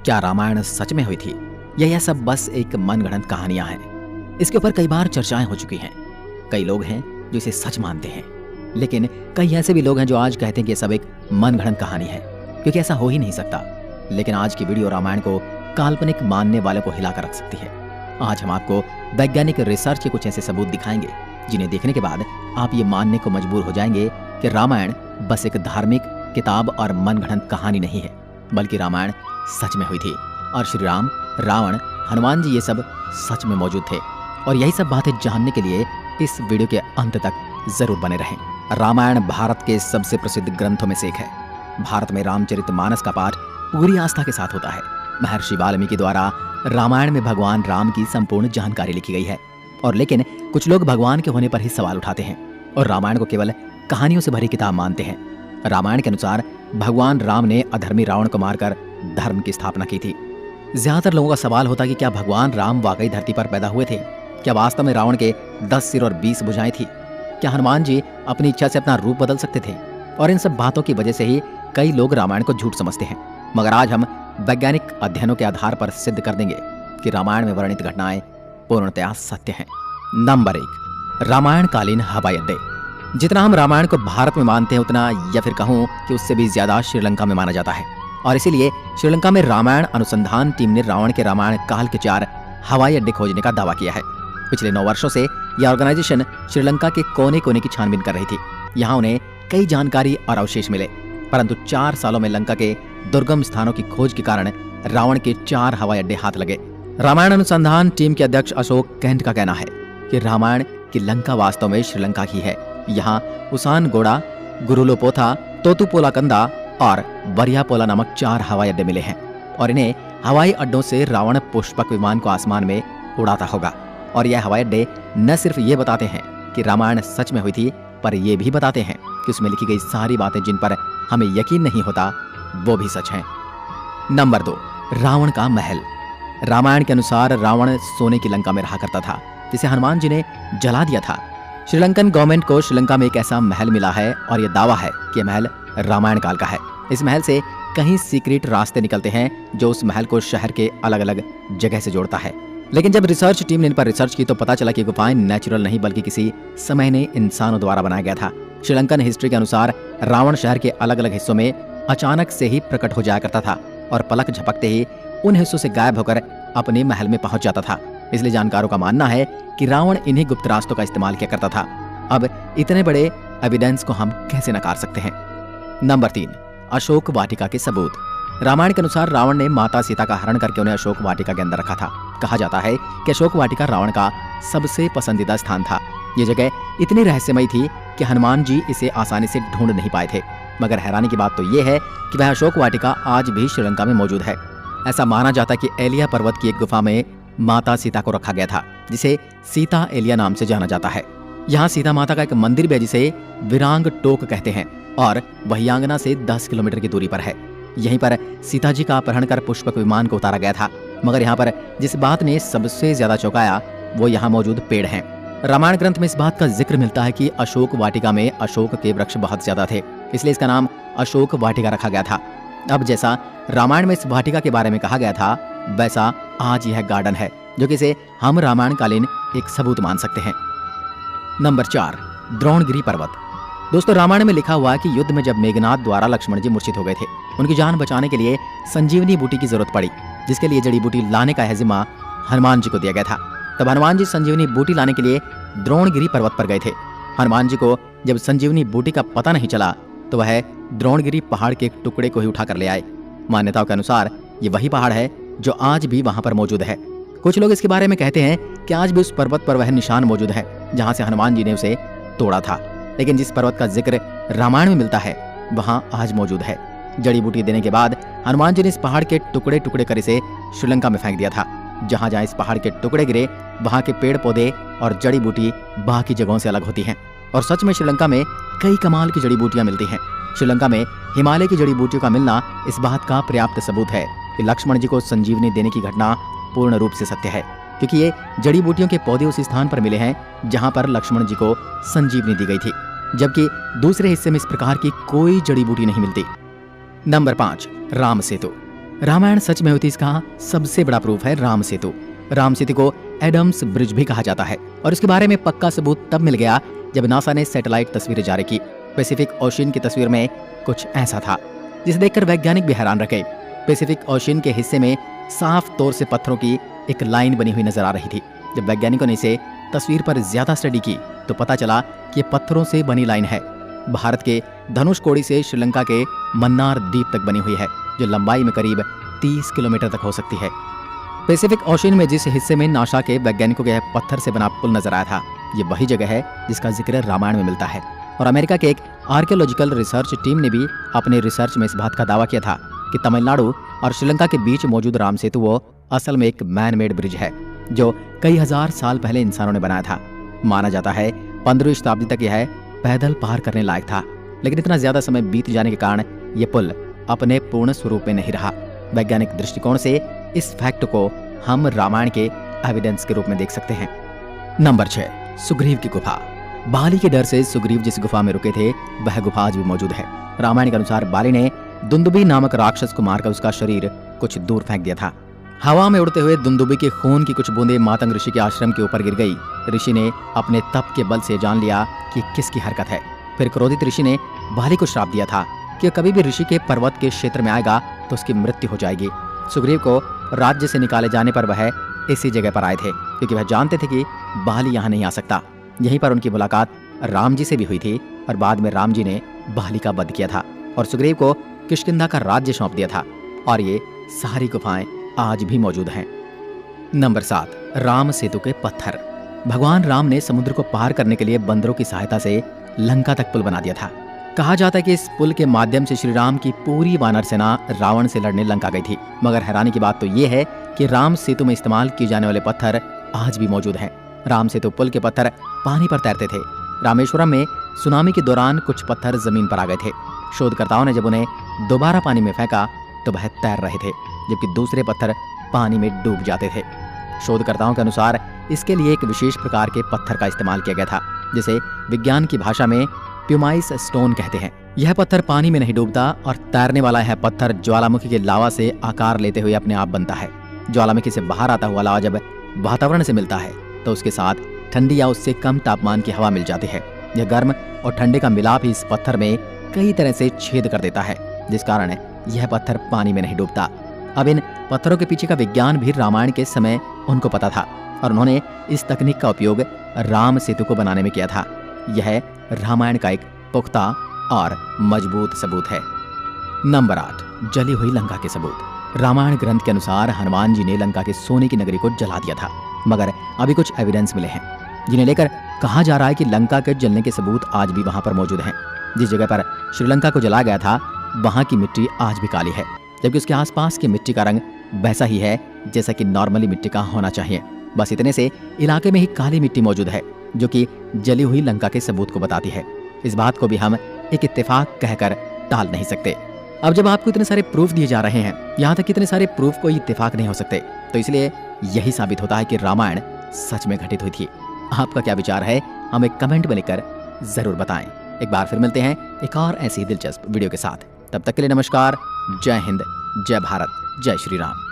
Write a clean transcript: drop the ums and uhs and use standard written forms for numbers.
क्या रामायण सच में हुई थी या यह सब बस एक मनगढ़ंत कहानियां हैं? इसके ऊपर कई बार चर्चाएं हो चुकी हैं। कई लोग हैं जो इसे सच मानते हैं, लेकिन कई ऐसे भी लोग हैं जो आज कहते हैं कि यह सब एक मनगढ़ंत कहानी है, क्योंकि ऐसा हो ही नहीं सकता। लेकिन आज की वीडियो रामायण को काल्पनिक मानने वालों को हिलाकर रख सकती है। आज हम आपको वैज्ञानिक रिसर्च के कुछ ऐसे सबूत दिखाएंगे जिन्हें देखने के बाद आप ये मानने को मजबूर हो जाएंगे कि रामायण बस एक धार्मिक किताब और मनगढ़ंत कहानी नहीं है, बल्कि रामायण सच में हुई थी और श्री राम, रावण, हनुमान जी ये सब सच में मौजूद थे। और यही सब बातें जानने के लिए इस वीडियो के अंत तक जरूर बने रहें। रामायण भारत के सबसे प्रसिद्ध ग्रंथों में से एक है। भारत में रामचरितमानस का पाठ पूरी आस्था के साथ होता है। महर्षि वाल्मीकि द्वारा रामायण में भगवान राम की संपूर्ण जानकारी लिखी गई है। और लेकिन कुछ लोग भगवान के होने पर ही सवाल उठाते हैं और रामायण को केवल कहानियों से भरी किताब मानते हैं। रामायण के अनुसार भगवान राम ने अधर्मी रावण को मारकर धर्म की स्थापना की थी। ज्यादातर लोगों का सवाल होता कि क्या भगवान राम वाकई धरती पर पैदा हुए थे? क्या वास्तव में रावण के 10 सिर और 20 भुजाएं थी? क्या हनुमान जी अपनी इच्छा से अपना रूप बदल सकते थे? और इन सब बातों की वजह से ही कई लोग रामायण को झूठ समझते हैं। मगर आज हम वैज्ञानिक अध्ययनों के आधार पर सिद्ध कर देंगे कि रामायण में वर्णित घटनाएं पूर्णतया सत्य हैं। नंबर 1, रामायण कालीन हवाई अड्डे। जितना हम रामायण को भारत में मानते हैं, उतना या फिर कहूं कि उससे भी ज्यादा श्रीलंका में माना जाता है। और इसीलिए श्रीलंका में रामायण अनुसंधान टीम ने रावण के रामायण काल के 4 हवाई अड्डे खोजने का दावा किया है। पिछले 9 वर्षों से यह ऑर्गेनाइजेशन श्रीलंका के कोने कोने की छानबीन कर रही थी। यहाँ उन्हें कई जानकारी और अवशेष मिले, परंतु 4 सालों में लंका के दुर्गम स्थानों की खोज के कारण रावण के 4 हवाई अड्डे हाथ लगे। रामायण अनुसंधान टीम के अध्यक्ष अशोक कैंट का कहना है कि रामायण की लंका वास्तव में श्रीलंका की है। यहाँ उसानगोड़ा, गुरुलोपोथा, तोतुपोलाकंदा और वरियापोला नामक 4 हवाई अड्डे मिले हैं। और इन्हें हवाई अड्डों से रावण पुष्पक विमान को आसमान में उड़ाता होगा। और यह हवाई अड्डे न सिर्फ ये बताते हैं कि रामायण सच में हुई थी, पर यह भी बताते हैं कि उसमें लिखी गई सारी बातें जिन पर हमें यकीन नहीं होता, वो भी सच हैं। नंबर 2, रावण का महल। रामायण के अनुसार रावण सोने की लंका में रहा करता था, जिसे हनुमान जी ने जला दिया था। श्रीलंकन गवर्नमेंट को श्रीलंका में एक ऐसा महल मिला है और यह दावा है कि यह महल रामायण काल का है। इस महल से कहीं सीक्रेट रास्ते निकलते हैं जो उस महल को शहर के अलग अलग जगह से जोड़ता है। लेकिन जब रिसर्च टीम ने इन पर रिसर्च की तो पता चला कि गुफाएं नेचुरल नहीं बल्कि किसी समय ने इंसानों द्वारा बनाया गया था। श्रीलंकन हिस्ट्री के अनुसार रावण शहर के अलग अलग हिस्सों में अचानक से ही प्रकट हो जाया करता था और पलक झपकते ही उन हिस्सों से गायब होकर अपने महल में पहुंच जाता था। इसलिए जानकारों का मानना है कि रावण इन्हीं गुप्त रास्तों का इस्तेमाल किया करता था। अब इतने बड़े एविडेंस को हम कैसे नकार सकते हैं? नंबर 3, अशोक वाटिका के सबूत। रामायण के अनुसार रावण ने माता सीता का हरण करके उन्हें अशोक वाटिका के अंदर रखा था। कहा जाता है कि अशोक वाटिका रावण का सबसे पसंदीदा स्थान था। ये जगह इतनी रहस्यमयी थी कि हनुमान जी इसे आसानी से ढूंढ नहीं पाए थे। मगर हैरानी की बात तो ये है कि वह अशोक वाटिका आज भी श्रीलंका में मौजूद है। ऐसा माना जाता है कि एलिया पर्वत की एक गुफा में माता सीता को रखा गया था, जिसे सीता एलिया नाम से जाना जाता है। यहाँ सीता माता का एक मंदिर भी है जिसे विरांग टोक कहते हैं और वही आंगना से 10 किलोमीटर की दूरी पर है। यहीं पर सीता जी का अपहरण कर पुष्पक विमान को उतारा गया था। मगर यहाँ पर जिस बात ने सबसे ज्यादा चौंकाया वो यहाँ मौजूद पेड़ हैं। रामायण ग्रंथ में इस बात का जिक्र मिलता है कि अशोक वाटिका में अशोक के वृक्ष बहुत ज्यादा थे, इसलिए इसका नाम अशोक वाटिका रखा गया था। अब जैसा रामायण में इस वाटिका के बारे में कहा गया था, वैसा आज यह गार्डन है, जो कि इसे हम रामायण कालीन एक सबूत मान सकते हैं। नंबर 4, द्रोणगिरी पर्वत। दोस्तों, रामायण में लिखा हुआ है कि युद्ध में जब मेघनाद द्वारा लक्ष्मण जी मूर्छित हो गए थे, उनकी जान बचाने के लिए संजीवनी बूटी की जरूरत पड़ी, जिसके लिए जड़ी बूटी लाने का जिम्मा हनुमान जी को दिया गया था। तब हनुमान जी संजीवनी बूटी लाने के लिए द्रोणगिरी पर्वत पर गए थे। हनुमान जी को जब संजीवनी बूटी का पता नहीं चला तो वह द्रोणगिरी पहाड़ के एक टुकड़े को ही उठा कर ले आए। मान्यताओं के अनुसार ये वही पहाड़ है जो आज भी वहां पर मौजूद है। कुछ लोग इसके बारे में कहते हैं कि आज भी उस पर्वत पर वह निशान मौजूद है जहां से हनुमान जी ने उसे तोड़ा था। लेकिन जिस पर्वत का जिक्र रामायण में मिलता है वहां आज मौजूद है। जड़ी बूटी देने के बाद हनुमान जी ने इस पहाड़ के टुकड़े टुकड़े कर इसे श्रीलंका में फेंक दिया था। जहां जहां इस पहाड़ के टुकड़े गिरे वहां के पेड़ पौधे और जड़ी बूटी बाकी जगहों से अलग होती हैं। और सच में श्रीलंका में कई कमाल की जड़ी बूटियां मिलती हैं। श्रीलंका में हिमालय की जड़ी बूटियों का मिलना इस बात का पर्याप्त सबूत है कि लक्ष्मण जी को संजीवनी देने की घटना पूर्ण रूप से सत्य है, क्योंकि ये जड़ी बूटियों के पौधे उस स्थान पर मिले हैं जहां पर लक्ष्मण जी को संजीवनी दी गई थी, जबकि दूसरे हिस्से में इस प्रकार की कोई जड़ी बूटी नहीं मिलती। नंबर 5, राम सेतु। रामायण सच में हुई थी इसका सबसे बड़ा प्रूफ है राम सेतु। राम सेतु को एडम्स ब्रिज भी कहा जाता है और इसके बारे में पक्का सबूत तब मिल गया जब नासा ने सैटेलाइट तस्वीरें जारी की। पैसिफिक ओशियन की तस्वीर में कुछ ऐसा था जिसे देखकर वैज्ञानिक भी हैरान रह गए। पैसिफिक ओशियन के हिस्से में साफ तौर से पत्थरों की एक लाइन बनी हुई नजर आ रही थी। जब वैज्ञानिकों ने इसे तस्वीर पर ज्यादा स्टडी की तो पता चला कि ये पत्थरों से बनी लाइन है। भारत के धनुषकोडी से श्रीलंका के मन्नार द्वीप तक बनी हुई है, जो लंबाई में करीब 30 किलोमीटर तक हो सकती है। पैसिफिक ओशियन में जिस हिस्से में नासा के वैज्ञानिकों के पत्थर से बना पुल नजर आया था, ये वही जगह है जिसका जिक्र रामायण में मिलता है। और अमेरिका के एक आर्कियोलॉजिकल रिसर्च टीम ने भी अपने रिसर्च में इस बात का दावा किया था कि तमिलनाडु और श्रीलंका के बीच मौजूद राम सेतु वो असल में एक मैन मेड ब्रिज है, जो कई हजार साल पहले इंसानों ने बनाया था। माना जाता है 15वीं शताब्दी तक यह पैदल पार करने लायक था, लेकिन इतना ज्यादा समय बीत जाने के कारण यह पुल अपने पूर्ण स्वरूप में नहीं रहा। वैज्ञानिक दृष्टिकोण से इस फैक्ट को हम रामायण के एविडेंस के रूप में देख सकते हैं। नंबर 6, सुग्रीव की गुफा। बाली के डर से सुग्रीव जिस गुफा में रुके थे वह गुफा आज भी मौजूद है। रामायण के अनुसार बाली ने दुंदुबी नामक राक्षस को मारकर उसका शरीर कुछ दूर फेंक दिया था। हवा में उड़ते हुए दुंदुबी के खून की कुछ बूंदें मातंग ऋषि के आश्रम के ऊपर गिर गई। ऋषि ने अपने तप के बल से जान लिया कि किसकी हरकत है। फिर क्रोधित ऋषि ने बाली को श्राप दिया था कि कभी भी ऋषि के पर्वत के क्षेत्र में आएगा तो उसकी मृत्यु हो जाएगी। सुग्रीव को राज्य से निकाले जाने पर वह इसी जगह पर आए थे, क्योंकि वह जानते थे कि बाली यहाँ नहीं आ सकता। यहीं पर उनकी मुलाकात राम जी से भी हुई थी और बाद में राम जी ने बाली का वध किया था और सुग्रीव को किष्किंधा का राज्य सौंप दिया था। और ये सारी गुफाएं आज भी मौजूद हैं। नंबर 7, राम सेतु के पत्थर। भगवान राम ने समुद्र को पार करने के लिए बंदरों की सहायता से लंका तक पुल बना दिया था। कहा जाता है कि इस पुल के माध्यम से श्री राम की पूरी वानर सेना रावण से लड़ने लंका गई थी। मगर हैरानी की बात तो ये है कि राम सेतु में इस्तेमाल किए जाने वाले पत्थर आज भी मौजूद हैं। राम सेतु पुल के पत्थर पानी पर तैरते थे। रामेश्वरम में सुनामी के दौरान कुछ पत्थर जमीन पर आ गए थे। शोधकर्ताओं ने जब उन्हें दोबारा पानी में फेंका तो वह तैर रहे थे, जबकि दूसरे पत्थर पानी में डूब जाते थे। शोधकर्ताओं के अनुसार इसके लिए एक विशेष प्रकार के पत्थर का इस्तेमाल किया गया था, जिसे विज्ञान की भाषा में प्यूमाइस स्टोन कहते हैं। यह पत्थर पानी में नहीं डूबता और तैरने वाला यह पत्थर ज्वालामुखी के लावा से आकार लेते हुए अपने आप बनता है। ज्वालामुखी से बाहर आता हुआ लावा जब वातावरण से मिलता है तो उसके साथ ठंडी या उससे कम तापमान की हवा मिल जाती है। यह गर्म और ठंडे का मिलाप ही इस पत्थर में कई तरह से छेद कर देता है, जिस कारण यह पत्थर पानी में नहीं डूबता। अब इन पत्थरों के पीछे का विज्ञान भी रामायण के समय उनको पता था और उन्होंने इस तकनीक का उपयोग राम सेतु को बनाने में किया था। यह रामायण का एक पुख्ता और मजबूत सबूत है। नंबर 8, जली हुई लंका के सबूत। रामायण ग्रंथ के अनुसार हनुमान जी ने लंका के सोने की नगरी को जला दिया था, मगर अभी कुछ एविडेंस मिले हैं जिन्हें लेकर कहा जा रहा है कि लंका के जलने के सबूत आज भी वहां पर मौजूद हैं। जिस जगह पर श्रीलंका को जलाया गया था वहां की मिट्टी आज भी काली है, जबकि उसके आसपास की मिट्टी का रंग वैसा ही है जैसा कि नॉर्मली मिट्टी का होना चाहिए। बस इतने से इलाके में ही काली मिट्टी मौजूद है, जो कि जली हुई लंका के सबूत को बताती है। इस बात को भी हम एक इत्तेफाक कहकर टाल नहीं सकते। अब जब आपको इतने सारे प्रूफ दिए जा रहे हैं, यहाँ तक इतने सारे प्रूफ कोई इत्तेफाक नहीं हो सकते, तो इसलिए यही साबित होता है कि रामायण सच में घटित हुई थी। आपका क्या विचार है हमें कमेंट में लिखकर जरूर बताएं। एक बार फिर मिलते हैं एक और ऐसी दिलचस्प वीडियो के साथ। तब तक के लिए नमस्कार। जय हिंद, जय भारत, जय श्री राम।